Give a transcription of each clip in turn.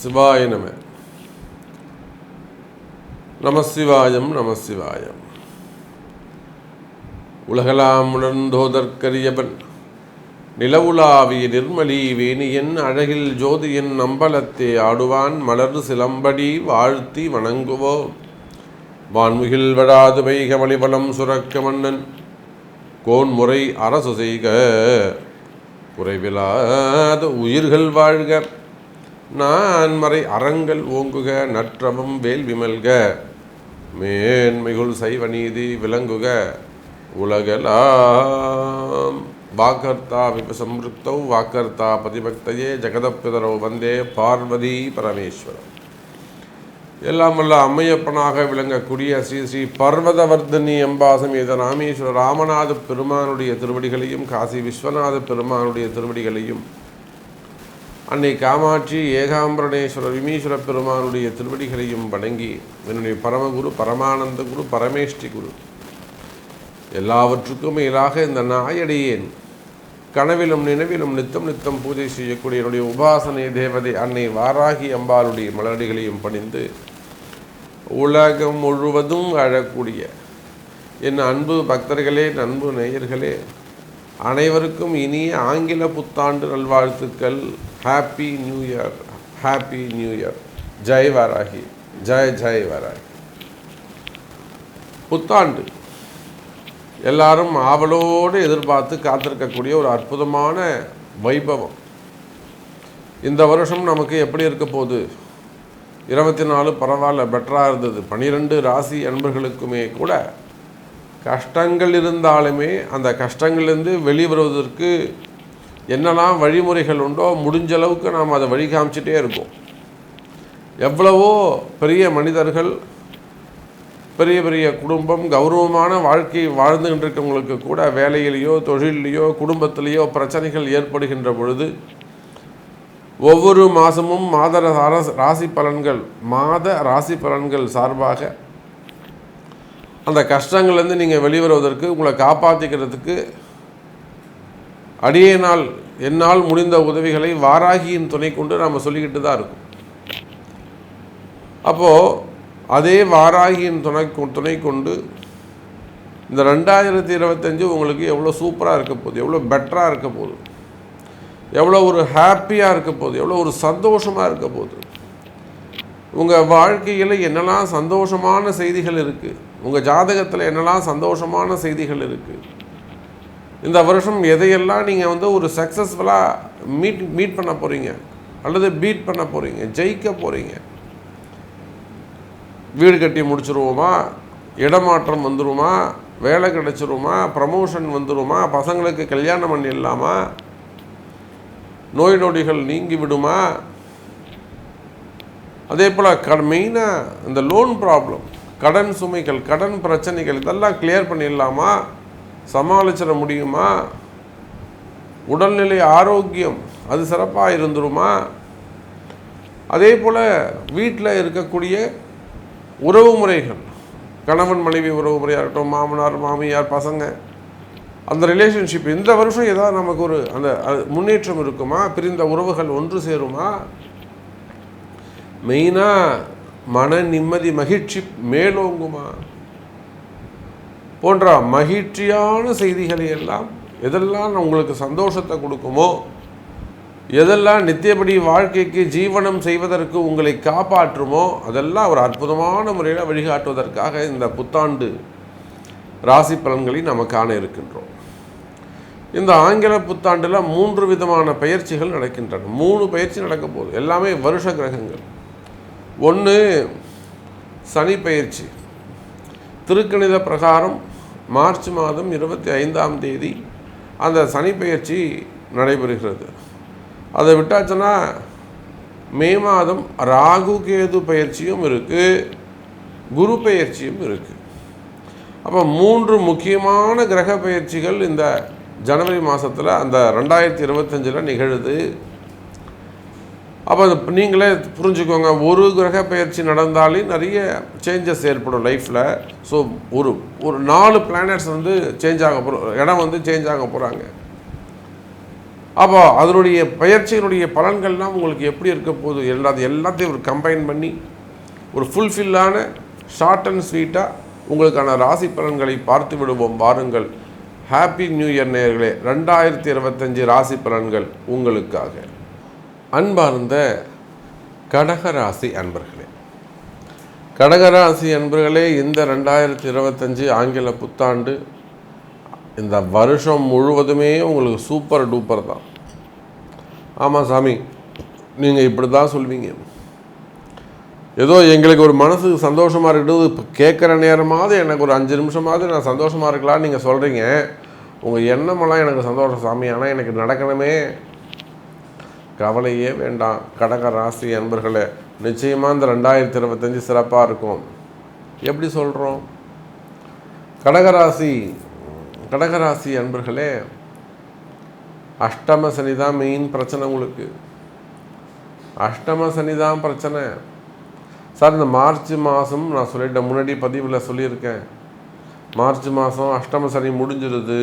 சிவாய நம. நமசிவாயம் நமசிவாயம். உலகலாம் உணர்ந்தோதற்கரியவன் நிலவுலாவிய நிர்மலி வேணியன் அழகில் ஜோதியன் அம்பலத்தே ஆடுவான் மலர் சிலம்படி வாழ்த்தி வணங்குவோ வான்முகில் வடாது வைகமளிவளம் சுரக்க மன்னன் கோன்முறை அரசு செய்க குறைவிலாத உயிர்கள் வாழ்க நான் மறை அறங்கள் ஓங்குக நற்றவம் வேள்வி மல்க மேன்மிகுள் சைவ நீதி விளங்குக உலகலாம். வாக்கர்த்தா விபசம்ருக்தௌ வாக்கர்த்தா பதிபக்தையே ஜெகதப்பிதரோ வந்தே பார்வதி பரமேஸ்வரம். எல்லாம் வல்ல அம்மையப்பனாக விளங்கக்கூடிய ஸ்ரீ ஸ்ரீ பர்வதவர்தனி அம்பாசமேத ராமேஸ்வர ராமநாத பெருமானுடைய திருவடிகளையும் காசி விஸ்வநாத பெருமானுடைய திருவடிகளையும் அன்னை காமாட்சி ஏகாம்பரணேஸ்வர விமீஸ்வர பெருமானுடைய திருவடிகளையும் வணங்கி என்னுடைய பரமகுரு பரமானந்த குரு பரமேஷ்டி குரு எல்லாவற்றுக்கும் மேலாக இந்த நாயடியேன் கனவிலும் நினைவிலும் நித்தம் நித்தம் பூஜை செய்யக்கூடிய என்னுடைய உபாசனை தேவதை அன்னை வாராகி அம்பாளுடைய மலரடிகளையும் பணிந்து உலகம் முழுவதும் அழக்கூடிய என் அன்பு பக்தர்களே, அன்பு நேயர்களே, அனைவருக்கும் இனிய ஆங்கில புத்தாண்டு நல்வாழ்த்துக்கள். Happy new year, happy new year. ஜெய் வாராகி, ஜெய் ஜெய் வாராகி. புத்தாண்டு எல்லாரும் ஆவலோடு எதிர்பார்த்து காத்திருக்கக்கூடிய ஒரு அற்புதமான வைபவம். இந்த வருஷம் நமக்கு எப்படி இருக்க போகுது? 24 பரவாயில்ல, பெட்டராக இருந்தது. 12 ராசி அன்பர்களுக்குமே கூட கஷ்டங்கள் இருந்தாலுமே அந்த கஷ்டங்கள்லேருந்து வெளிவருவதற்கு என்னெல்லாம் வழிமுறைகள் உண்டோ முடிஞ்ச அளவுக்கு நாம் அதை வழி காமிச்சிட்டே இருக்கோம். எவ்வளவோ பெரிய மனிதர்கள், பெரிய பெரிய குடும்பம், கௌரவமான வாழ்க்கை வாழ்ந்துகிட்டு இருக்கவங்களுக்கு கூட வேலையிலேயோ தொழிலையோ குடும்பத்திலேயோ பிரச்சனைகள் ஏற்படுகின்ற பொழுது ஒவ்வொரு மாதமும் மாத ராசி பலன்கள் சார்பாக அந்த கஷ்டங்கள்லேருந்து நீங்கள் வெளிவருவதற்கு உங்களை காப்பாற்றிக்கிறதுக்கு என்னால் முடிந்த உதவிகளை வாராகியின் துணை கொண்டு நாம் சொல்லிக்கிட்டு தான் இருக்கோம். அப்போது அதே வாராகியின் துணை கொண்டு இந்த 2025 உங்களுக்கு எவ்வளோ சூப்பராக இருக்க போகுது, எவ்வளோ பெட்டராக இருக்க போகுது, எவ்வளோ ஒரு ஹாப்பியாக இருக்க போகுது, எவ்வளோ ஒரு சந்தோஷமாக இருக்க போகுது. உங்கள் வாழ்க்கையில் என்னெல்லாம் சந்தோஷமான செய்திகள் இருக்குது, உங்கள் ஜாதகத்தில் என்னெல்லாம் சந்தோஷமான செய்திகள் இருக்குது. இந்த வருஷம் எதையெல்லாம் நீங்கள் ஒரு சக்ஸஸ்ஃபுல்லாக மீட் பண்ண போகிறீங்க அல்லது பீட் பண்ண போகிறீங்க, ஜெயிக்க போகிறீங்க. வீடு கட்டி முடிச்சிருவோமா, இடமாற்றம் வந்துடுமா, வேலை கிடைச்சிருமா, ப்ரமோஷன் வந்துடுமா, பசங்களுக்கு கல்யாணம் பண்ணிடலாமா, நோய் நொடிகள் நீங்கி விடுமா, அதே போல் மெயினாக இந்த லோன் ப்ராப்ளம், கடன் சுமைகள், கடன் பிரச்சனைகள் இதெல்லாம் கிளியர் பண்ணிடலாமா, சமாளிச்சிட முடியுமா, உடல்நிலை ஆரோக்கியம் அது சிறப்பாக இருந்துருமா, அதே போல் வீட்டில் இருக்கக்கூடிய உறவு முறைகள், கணவன் மனைவி உறவு முறையாக இருக்கட்டும், மாமனார் மாமியார் பசங்க, அந்த ரிலேஷன்ஷிப் இந்த வருஷம் ஏதாவது நமக்கு அந்த முன்னேற்றம் இருக்குமா, பிரிந்த உறவுகள் ஒன்று சேருமா, மெயினாக மன நிம்மதி மகிழ்ச்சி மேலோங்குமா போன்ற மகிழ்ச்சியான செய்திகளை எல்லாம் எதெல்லாம் உங்களுக்கு சந்தோஷத்தை கொடுக்குமோ, எதெல்லாம் நித்தியபடி வாழ்க்கைக்கு ஜீவனம் செய்வதற்கு உங்களை காப்பாற்றுமோ அதெல்லாம் ஒரு அற்புதமான முறையில் வழிகாட்டுவதற்காக இந்த புத்தாண்டு ராசி பலன்களை நம்ம காண இருக்கின்றோம். இந்த ஆங்கில புத்தாண்டில் 3 விதமான பயிற்சிகள் நடக்கின்றன. 3 பயிற்சி நடக்க போகுது. எல்லாமே வருஷ கிரகங்கள். 1 சனி பயிற்சி. திருக்கணித பிரகாரம் மார்ச் மாதம் 25ஆம் தேதி அந்த சனி பயிற்சி நடைபெறுகிறது. அதை விட்டாச்சுன்னா மே மாதம் ராகு கேது பயிற்சியும் இருக்குது, குரு பயிற்சியும் இருக்குது. அப்போ 3 முக்கியமான கிரக பயிற்சிகள் இந்த ஜனவரி மாதத்தில் அந்த 2025 நிகழுது. அப்போ நீங்களே புரிஞ்சுக்கோங்க, ஒரு கிரக பயிற்சி நடந்தாலே நிறைய சேஞ்சஸ் ஏற்படும் லைஃப்பில். ஸோ ஒரு 4 பிளானட்ஸ் சேஞ்ச் ஆக இடம் சேஞ்ச் ஆக போகிறாங்க. அப்போ அதனுடைய பயிற்சியினுடைய பலன்கள்லாம் உங்களுக்கு எப்படி இருக்க போகுது எல்லாத்தையும் ஒரு கம்பைன் பண்ணி ஒரு ஃபுல்ஃபில்லான ஷார்ட் அண்ட் ஸ்வீட்டாக உங்களுக்கான ராசி பலன்களை பார்த்து விடுவோம் வாருங்கள். ஹாப்பி நியூ இயர் நேயர்களே. 2025 ராசி பலன்கள் உங்களுக்காக. அன்பார்ந்த கடகராசி அன்பர்களே, கடகராசி அன்பர்களே, இந்த 2025 ஆங்கில புத்தாண்டு இந்த வருஷம் முழுவதுமே உங்களுக்கு சூப்பர் டூப்பர் தான். ஆமாம் சாமி, நீங்கள் இப்படி தான் சொல்வீங்க. ஏதோ எங்களுக்கு ஒரு மனசுக்கு சந்தோஷமாக இருக்குது, இப்போ கேட்குற நேரமாவது எனக்கு ஒரு 5 நிமிஷமாவது நான் சந்தோஷமாக இருக்கலாம்னு நீங்கள் சொல்கிறீங்க. உங்கள் எண்ணமெல்லாம் எனக்கு சந்தோஷம் சாமி, ஆனால் எனக்கு நடக்கணுமே. கவலையே வேண்டாம் கடக ராசி அன்பர்களே. நிச்சயமாக இந்த 2025 சிறப்பாக இருக்கும். எப்படி சொல்கிறோம்? கடகராசி அன்பர்களே, அஷ்டம சனி தான் மெயின் பிரச்சனை உங்களுக்கு. அஷ்டம சனி தான் பிரச்சனை சார். இந்த மார்ச் மாதம் நான் சொல்லிட்டேன், முன்னாடி பதிவில் சொல்லியிருக்கேன். மார்ச் மாதம் அஷ்டம சனி முடிஞ்சிருது.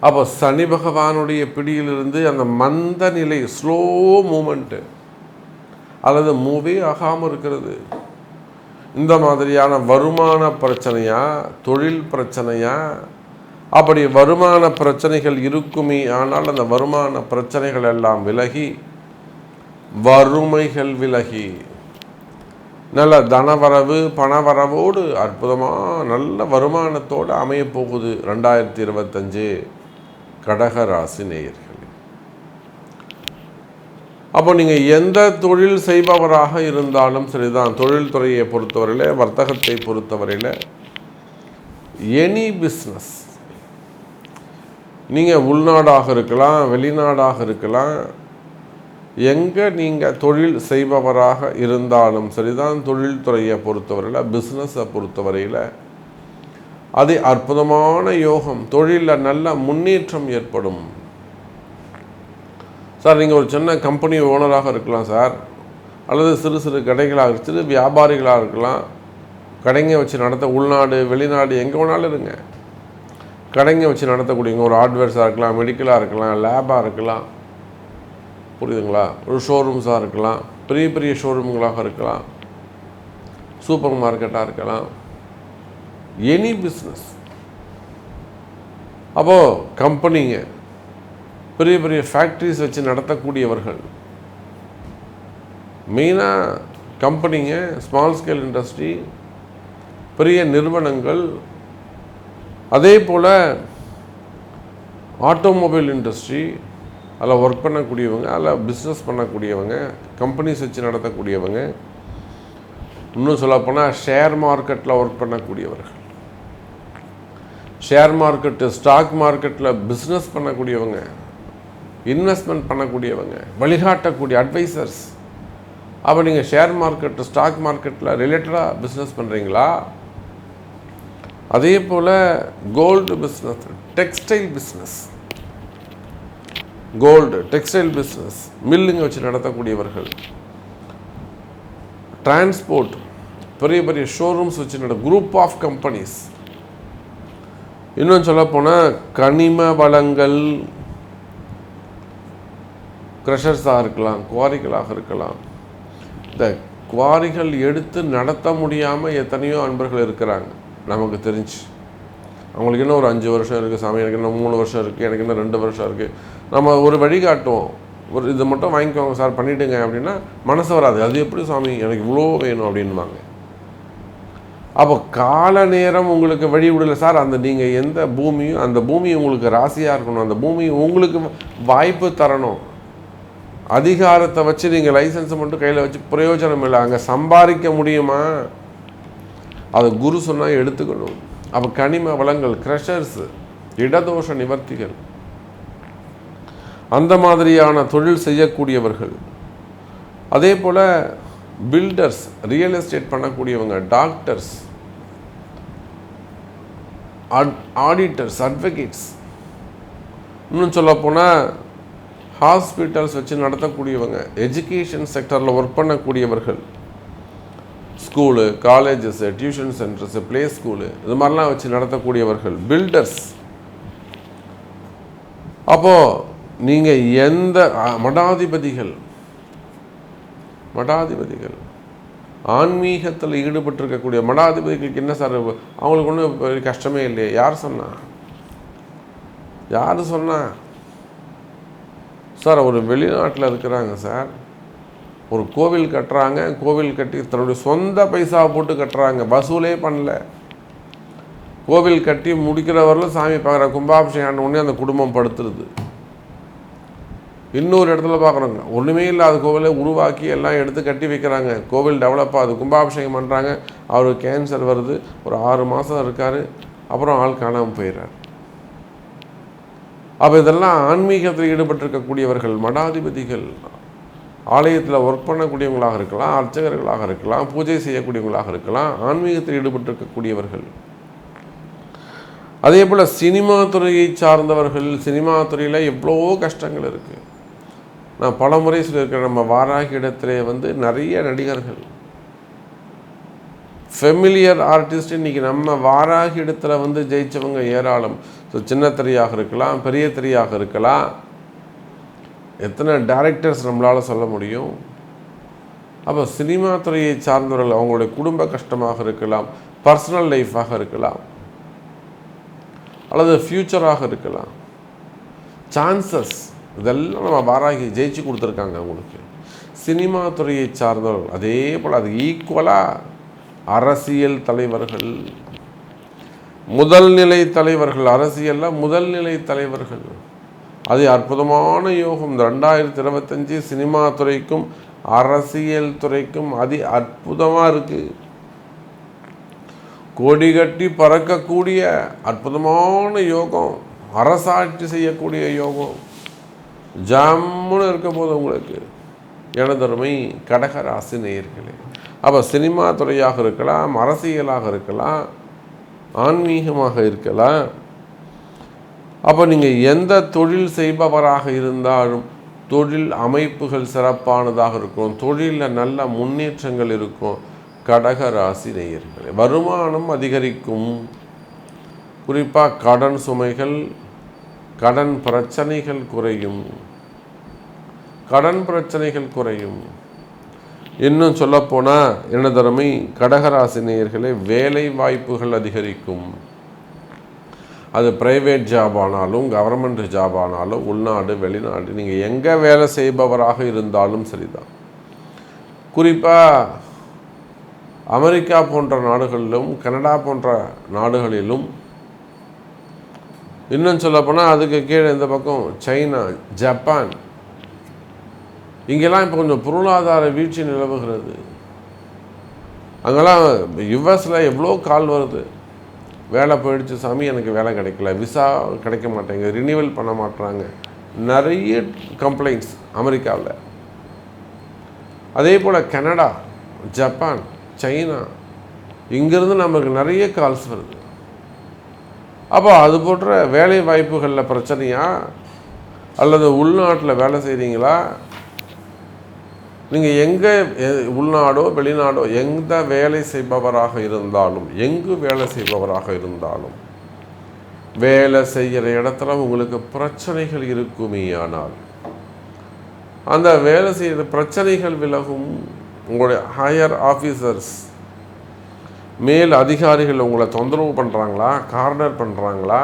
அப்போ சனி பகவானுடைய பிடியிலிருந்து அந்த மந்த நிலை, ஸ்லோ மூமெண்ட்டு அல்லது மூவே ஆகாமல் இருக்கிறது, இந்த மாதிரியான வருமான பிரச்சனையா, தொழில் பிரச்சனையா, அப்படி வருமான பிரச்சனைகள் இருக்குமே. ஆனால் அந்த வருமான பிரச்சனைகள் எல்லாம் விலகி, வறுமைகள் விலகி, நல்ல தனவரவு பணவரவோடு அற்புதமாக நல்ல வருமானத்தோடு அமையப்போகுது 2025 கடகராசி நேயர்கள். அப்போ நீங்கள் எந்த தொழில் செய்பவராக இருந்தாலும் சரிதான், தொழில்துறையை பொறுத்தவரையில், வர்த்தகத்தை பொறுத்தவரையில், எனி பிஸ்னஸ், நீங்கள் உள்நாடாக இருக்கலாம், வெளிநாடாக இருக்கலாம், எங்கே நீங்கள் தொழில் செய்பவராக இருந்தாலும் சரிதான், தொழில்துறையை பொறுத்தவரையில், பிஸ்னஸை பொறுத்தவரையில் அது அற்புதமான யோகம். தொழிலில் நல்ல முன்னேற்றம் ஏற்படும் சார். நீங்கள் ஒரு சின்ன கம்பெனி ஓனராக இருக்கலாம் சார், அல்லது சிறு சிறு கடைகளாக, சிறு வியாபாரிகளாக இருக்கலாம். கடைங்க வச்சு நடத்த, உள்நாடு வெளிநாடு எங்கே வேணாலும் இருங்க, கடைங்க வச்சு நடத்தக்கூடியவங்க. ஒரு ஹார்ட்வேர்ஸாக இருக்கலாம், மெடிக்கலாக இருக்கலாம், லேபாக இருக்கலாம், புரியுதுங்களா? ஒரு ஷோரூம்ஸாக இருக்கலாம், பெரிய பெரிய ஷோரூம்களாக இருக்கலாம், சூப்பர் மார்க்கெட்டாக இருக்கலாம், எனி பிஸ்னஸ். அப்போது கம்பெனிங்க, பெரிய பெரிய ஃபேக்ட்ரிஸ் வச்சு நடத்தக்கூடியவர்கள், மெயினாக கம்பெனிங்க, ஸ்மால் ஸ்கேல் இண்டஸ்ட்ரி, பெரிய நிறுவனங்கள், அதே போல் ஆட்டோமொபைல் இண்டஸ்ட்ரி, அதில் ஒர்க் பண்ணக்கூடியவங்க, அதில் பிஸ்னஸ் பண்ணக்கூடியவங்க, கம்பெனிஸ் வச்சு நடத்தக்கூடியவங்க, இன்னும் சொல்லப்போனால் ஷேர் மார்க்கெட்டில் ஒர்க் பண்ணக்கூடியவர்கள், ஷேர் மார்க்கெட்டு ஸ்டாக் மார்க்கெட்டில் பிஸ்னஸ் பண்ணக்கூடியவங்க, இன்வெஸ்ட்மெண்ட் பண்ணக்கூடியவங்க, வழிகாட்டக்கூடிய அட்வைசர்ஸ். அப்போ நீங்கள் ஷேர் மார்க்கெட்டு ஸ்டாக் மார்க்கெட்டில் ரிலேட்டடாக பிஸ்னஸ் பண்ணுறீங்களா? அதே போல் gold business, textile business, gold textile business, மில்லுங்க வச்சு நடத்தக்கூடியவர்கள், டிரான்ஸ்போர்ட், பெரிய பெரிய ஷோரூம்ஸ் வச்சு குரூப் ஆஃப் கம்பெனிஸ். இன்னும் சொல்லப்போனால் கனிம வளங்கள், க்ரஷர்ஸாக இருக்கலாம், குவாரிகளாக இருக்கலாம். இந்த குவாரிகள் எடுத்து நடத்த முடியாமல் எத்தனையோ அன்பர்கள் இருக்கிறாங்க நமக்கு தெரிஞ்சு. அவங்களுக்கு இன்னும் ஒரு 5 வருஷம் இருக்குது சாமி, எனக்கு இன்னும் 3 வருஷம் இருக்குது, எனக்கு இன்னும் 2 வருஷம் இருக்குது. நம்ம ஒரு வழிகாட்டுவோம், ஒரு இது மட்டும் வாங்கிக்கோங்க சார், பண்ணிவிடுங்க அப்படின்னா மனசு வராது. அது எப்படி சாமி, எனக்கு இவ்வளோ வேணும் அப்படின்வாங்க. அப்போ கால நேரம் உங்களுக்கு வழி விடலை சார். அந்த நீங்கள் எந்த பூமியும், அந்த பூமி உங்களுக்கு ராசியாக இருக்கணும், அந்த பூமி உங்களுக்கு வாய்ப்பு தரணும். அதிகாரத்தை வச்சு நீங்கள் லைசன்ஸை மட்டும் கையில் வச்சு பிரயோஜனம் இல்லை. அங்கே சம்பாதிக்க முடியுமா? அது குரு சொன்னால் எடுத்துக்கணும். அப்போ கனிம வளங்கள், க்ரஷர்ஸு, இடதோஷ நிவர்த்திகள், அந்த மாதிரியான தொழில் செய்யக்கூடியவர்கள், அதே போல் பில்டர்ஸ், ரியல் எஸ்டேட் பண்ணக்கூடியவங்க, டாக்டர்ஸ், ஆடிட்டர்ஸ், அட்வொகேட்ஸ், இன்னும் சொல்லப்போனால் ஹாஸ்பிட்டல்ஸ் வச்சு நடத்தக்கூடியவங்க, எஜுகேஷன் செக்டரில் ஒர்க் பண்ணக்கூடியவர்கள், school, colleges, tuition centres, play school, இது மாதிரிலாம் வச்சு நடத்தக்கூடியவர்கள், பில்டர்ஸ், அப்போது நீங்கள் எந்த மடாதிபதிகள் ஆன்மீகத்தில் ஈடுபட்டிருக்கக்கூடிய மடாதிபதிகளுக்கு என்ன சார் அவங்களுக்கு ஒன்றும் பெரிய கஷ்டமே இல்லையே? யார் சொன்னா சார்? ஒரு வெளிநாட்டில் இருக்கிறாங்க சார், ஒரு கோவில் கட்டுறாங்க, கோவில் கட்டி தன்னுடைய சொந்த பைசாவை போட்டு கட்டுறாங்க, வசூலே பண்ணல. கோவில் கட்டி முடிக்கிறவர்களும் சாமி பார்க்குற கும்பாபிஷேகம் ஆன உடனே அந்த குடும்பம் படுத்துருது. இன்னொரு இடத்துல பார்க்குறோங்க, ஒன்றுமே இல்லாத கோவிலை உருவாக்கி எல்லாம் எடுத்து கட்டி வைக்கிறாங்க, கோவில் டெவலப் ஆகுது, கும்பாபிஷேகம் பண்ணுறாங்க, அவருக்கு கேன்சர் வருது, ஒரு 6 மாதம் இருக்கார், அப்புறம் ஆள் காணாமல் போயிடுறார். அப்போ இதெல்லாம் ஆன்மீகத்தில் ஈடுபட்டிருக்கக்கூடியவர்கள், மடாதிபதிகள், ஆலயத்தில் ஒர்க் பண்ணக்கூடியவங்களாக இருக்கலாம், அர்ச்சகர்களாக இருக்கலாம், பூஜை செய்யக்கூடியவங்களாக இருக்கலாம், ஆன்மீகத்தில் ஈடுபட்டிருக்கக்கூடியவர்கள். அதே போல் சினிமா துறையை சார்ந்தவர்கள், சினிமா துறையில் எவ்வளோ கஷ்டங்கள் இருக்குது. நான் பல முறை சொல்லியிருக்கிறேன், நம்ம வாராகி இடத்துல நிறைய நடிகர்கள், ஃபெமிலியர் ஆர்டிஸ்ட் இன்றைக்கி நம்ம வாராகி இடத்துல ஜெயித்தவங்க ஏராளம். ஸோ சின்ன திரையாக இருக்கலாம், பெரிய திரையாக இருக்கலாம், எத்தனை டைரக்டர்ஸ் நம்மளால் சொல்ல முடியும். அப்போ சினிமா துறையை சார்ந்தவர்கள் அவங்களுடைய குடும்ப கஷ்டமாக இருக்கலாம், பர்சனல் லைஃபாக இருக்கலாம், அல்லது ஃப்யூச்சராக இருக்கலாம், சான்சஸ் இதெல்லாம் நம்ம வாராகி ஜெயிச்சு கொடுத்துருக்காங்க அவங்களுக்கு. சினிமா துறையை சார்ந்தவர்கள் அதே போல் அது ஈக்குவலாக அரசியல் தலைவர்கள், முதல் நிலை தலைவர்கள், அரசியலில் முதல் நிலை தலைவர்கள். அது அற்புதமான யோகம். இந்த 2025 சினிமா துறைக்கும் அரசியல் துறைக்கும் அற்புதமாக இருக்குது. கொடி கட்டி பறக்கக்கூடிய அற்புதமான யோகம், அரசாட்சி செய்யக்கூடிய யோகம் ஜம்முன்னு இருக்க போது உங்களுக்கு எனதருமை கடகராசி நேயர்களே. அப்போ சினிமா துறையாக இருக்கலாம், அரசியலாக இருக்கலாம், ஆன்மீகமாக இருக்கலாம். அப்போ நீங்கள் எந்த தொழில் செய்பவராக இருந்தாலும் தொழில் அமைப்புகள் சிறப்பானதாக இருக்கும், தொழிலில் நல்ல முன்னேற்றங்கள் இருக்கும். கடகராசி நேயர்களே, வருமானம் அதிகரிக்கும். குறிப்பாக கடன் சுமைகள், கடன் பிரச்சனைகள் குறையும். இன்னும் சொல்லப்போனால் எனதருமை கடகராசி நேயர்களே, வேலை வாய்ப்புகள் அதிகரிக்கும். அது ப்ரைவேட் ஜாப் ஆனாலும், கவர்மெண்ட் ஜாப் ஆனாலும், உள்நாடு வெளிநாடு, நீங்கள் எங்கே வேலை செய்பவராக இருந்தாலும் சரிதான். குறிப்பாக அமெரிக்கா போன்ற நாடுகளிலும், கனடா போன்ற நாடுகளிலும், இன்னும் சொல்லப்போனால் அதுக்கு கீழே இந்த பக்கம் சைனா, ஜப்பான், இங்கெல்லாம் இப்போ கொஞ்சம் பொருளாதார வீழ்ச்சி நிலவுகிறது. அங்கெல்லாம் யுஎஸில் எவ்வளோ கால் வருது, வேலை போயிடுச்சு சாமி, எனக்கு வேலை கிடைக்கல, விசா கிடைக்க மாட்டேங்க, ரினிவல் பண்ண மாட்டுறாங்க, நிறைய கம்ப்ளைண்ட்ஸ் அமெரிக்காவில். அதே போல் கனடா, ஜப்பான், சைனா, இங்கேருந்து நமக்கு நிறைய கால்ஸ் வருது. அப்போ அது போன்ற வேலை வாய்ப்புகளில் பிரச்சனையா, அல்லது உள்நாட்டில் வேலை செய்கிறீங்களா, நீங்கள் எங்கே உள்நாடோ வெளிநாடோ எந்த வேலை செய்பவராக இருந்தாலும், எங்கு வேலை செய்பவராக இருந்தாலும், வேலை செய்கிற இடத்துல உங்களுக்கு பிரச்சனைகள் இருக்குமே, ஆனால் அந்த வேலை செய்கிற பிரச்சனைகள் விலகும். உங்களுடைய ஹையர் ஆஃபீஸர்ஸ், மேல் அதிகாரிகள் உங்களை தொந்தரவு பண்ணுறாங்களா, கார்னர் பண்ணுறாங்களா,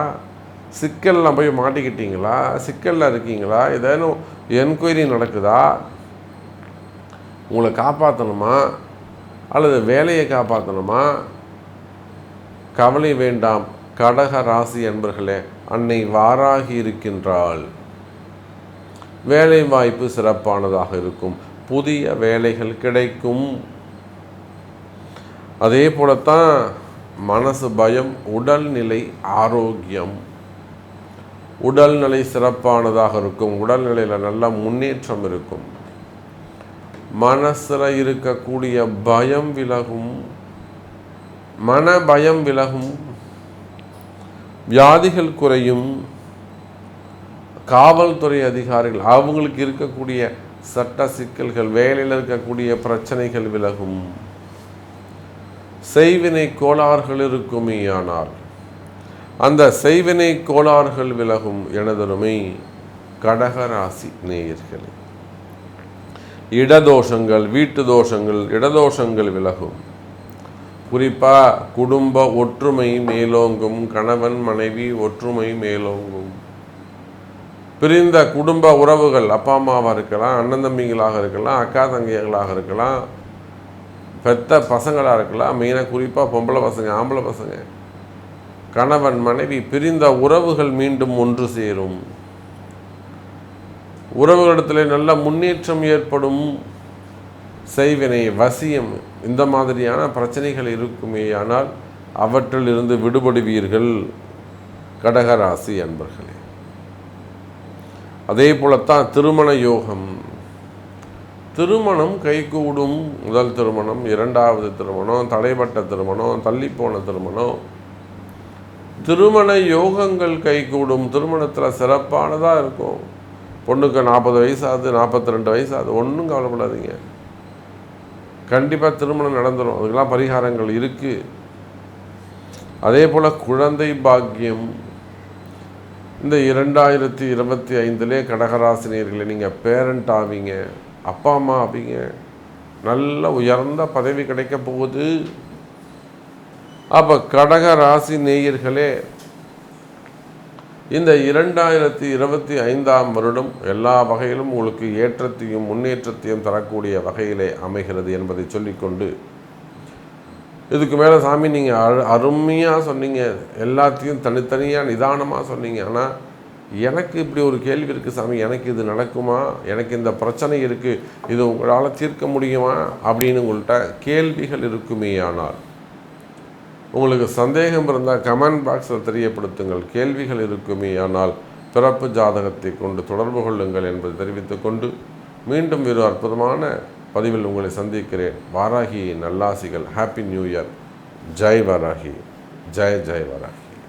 சிக்கலில் போய் மாட்டிக்கிட்டீங்களா, சிக்கலில் இருக்கீங்களா, ஏதேனும் என்கொயரி நடக்குதா, உங்களை காப்பாற்றணுமா அல்லது வேலையை காப்பாற்றணுமா, கவலை வேண்டாம் கடக ராசி என்பர்களே, அன்னை வாராகி இருக்கின்றாள். வேலை வாய்ப்பு சிறப்பானதாக இருக்கும், புதிய வேலைகள் கிடைக்கும். அதே போலத்தான் மனசு பயம், உடல்நிலை ஆரோக்கியம், உடல்நிலை சிறப்பானதாக இருக்கும், உடல்நிலையில் நல்ல முன்னேற்றம் இருக்கும். மனசில் இருக்கக்கூடிய பயம் விலகும், மன பயம் விலகும், வியாதிகள் குறையும். காவல்துறை அதிகாரிகள் அவங்களுக்கு இருக்கக்கூடிய சட்ட சிக்கல்கள், வேலையில் இருக்கக்கூடிய பிரச்சனைகள் விலகும். செய்வினை கோளாறுகள் இருக்குமே, ஆனால் அந்த செய்வினை கோளாறுகள் விலகும். எனதருமை கடகராசி நேயர்களே, இடதோஷங்கள், வீட்டு தோஷங்கள், இடதோஷங்கள் விலகும். குறிப்பாக குடும்ப ஒற்றுமை மேலோங்கும். கணவன் மனைவி ஒற்றுமை மேலோங்கும். பிரிந்த குடும்ப உறவுகள், அப்பா அம்மாவாக இருக்கலாம், அண்ணன் தம்பிகளாக இருக்கலாம், அக்கா தங்கைகளாக இருக்கலாம், பெத்த பசங்களாக இருக்கலாம், மெயினாக குறிப்பாக பொம்பளை பசங்க, ஆம்பளை பசங்க, கணவன் மனைவி பிரிந்த உறவுகள் மீண்டும் ஒன்று சேரும். உறவுகளிடத்தில் நல்ல முன்னேற்றம் ஏற்படும். செய்வினை, வசியம், இந்த மாதிரியான பிரச்சனைகள் இருக்குமே, ஆனால் அவற்றிலிருந்து விடுபடுவீர்கள் கடகராசி அன்பர்களே. அதே போலத்தான் திருமண யோகம். திருமணம் கைகூடும். முதல் திருமணம், இரண்டாவது திருமணம், தடைப்பட்ட திருமணம், தள்ளிப்போன திருமணம், திருமண யோகங்கள் கைகூடும். திருமணத்தில் சிறப்பானதாக இருக்கும். பொண்ணுக்கு 40 வயசாகுது, 42 வயசாகுது, ஒன்றும் கவலைப்படாதீங்க, கண்டிப்பாக திருமணம் நடந்துடும். அதுக்கெல்லாம் பரிகாரங்கள் இருக்குது. அதே போல் குழந்தை பாக்கியம். இந்த 2025 கடகராசினியர்களை நீங்கள் பேரண்ட் ஆவீங்க, அப்பா அம்மா ஆவீங்க, நல்ல உயர்ந்த பதவி கிடைக்க போகுது. அப்போ கடகராசி நேயர்களே, இந்த 2025 வருடம் எல்லா வகையிலும் உங்களுக்கு ஏற்றத்தையும் முன்னேற்றத்தையும் தரக்கூடிய வகையிலே அமைகிறது என்பதை சொல்லிக்கொண்டு, இதுக்கு மேலே சாமி நீங்கள் அருமையாக சொன்னீங்க, எல்லாத்தையும் தனித்தனியாக நிதானமாக சொன்னீங்க. ஆனால் எனக்கு இப்படி ஒரு கேள்வி இருக்குது சாமி, எனக்கு இது நடக்குமா, எனக்கு இந்த பிரச்சனை இருக்குது, இது உங்களால் தீர்க்க முடியுமா அப்படின்னு உங்கள்கிட்ட கேள்விகள் இருக்குமே. ஆனால் உங்களுக்கு சந்தேகம் இருந்தால் கமெண்ட் பாக்ஸில் தெரியப்படுத்துங்கள். கேள்விகள் இருக்குமே ஆனால் பிறப்பு ஜாதகத்தை கொண்டு தொடர்பு கொள்ளுங்கள் என்பதை தெரிவித்துக்கொண்டு, மீண்டும் ஒரு அற்புதமான பதிவில் உங்களை சந்திக்கிறேன். வாராகி நல்லாசிகள். Happy new year. ஜெய் வாராகி, ஜெய் ஜெய் வாராகி.